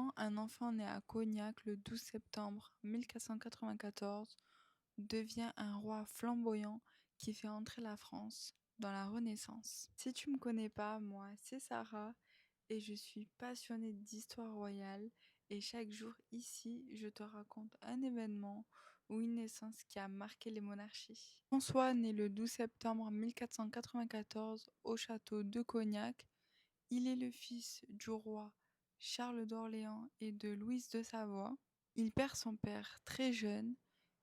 Comment un enfant né à Cognac le 12 septembre 1494 devient un roi flamboyant qui fait entrer la France dans la Renaissance? Si tu me connais pas, moi c'est Sarah et je suis passionnée d'histoire royale et chaque jour ici je te raconte un événement ou une naissance qui a marqué les monarchies. François naît le 12 septembre 1494 au château de Cognac. Il est le fils du roi Charles d'Orléans et de Louise de Savoie. Il perd son père très jeune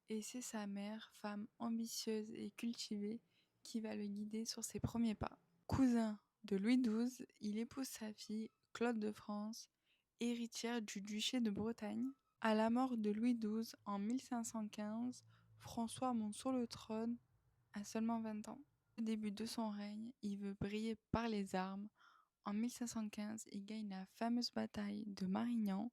et c'est sa mère, femme ambitieuse et cultivée, qui va le guider sur ses premiers pas. Cousin de Louis XII, il épouse sa fille Claude de France, héritière du duché de Bretagne. À la mort de Louis XII en 1515, François monte sur le trône à seulement 20 ans. Au début de son règne, il veut briller par les armes. En 1515, il gagne la fameuse bataille de Marignan,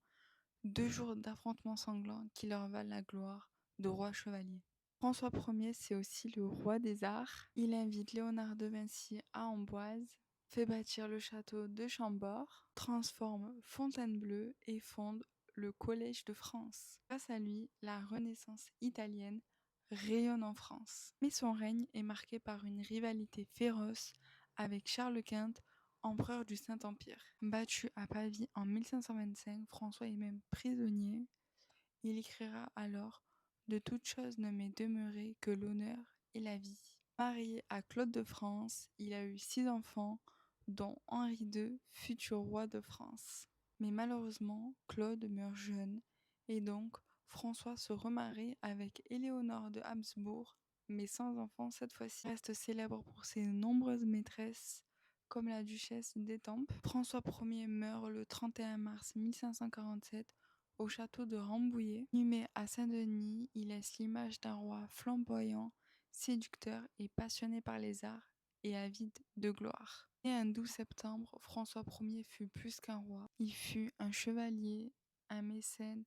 2 jours d'affrontements sanglants qui leur valent la gloire de roi chevalier. François Ier, c'est aussi le roi des arts. Il invite Léonard de Vinci à Amboise, fait bâtir le château de Chambord, transforme Fontainebleau et fonde le Collège de France. Grâce à lui, la Renaissance italienne rayonne en France. Mais son règne est marqué par une rivalité féroce avec Charles Quint, empereur du Saint-Empire. Battu à Pavie en 1525, François est même prisonnier. Il écrira alors: De toute chose ne m'est demeuré que l'honneur et la vie. Marié à Claude de France, il a eu 6 enfants, dont Henri II, futur roi de France. Mais malheureusement, Claude meurt jeune, et donc François se remarie avec Éléonore de Habsbourg, mais sans enfant cette fois-ci. Il reste célèbre pour ses nombreuses maîtresses, comme la duchesse d'Étampes. François Ier meurt le 31 mars 1547 au château de Rambouillet. Inhumé à Saint-Denis, il laisse l'image d'un roi flamboyant, séducteur et passionné par les arts et avide de gloire. Né un 12 septembre, François Ier fut plus qu'un roi. Il fut un chevalier, un mécène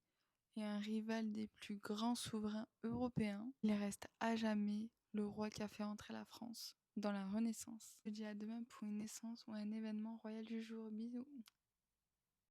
et un rival des plus grands souverains européens. Il reste à jamais le roi qui a fait entrer la France dans la Renaissance. Je te dis à demain pour une naissance ou un événement royal du jour. Bisous.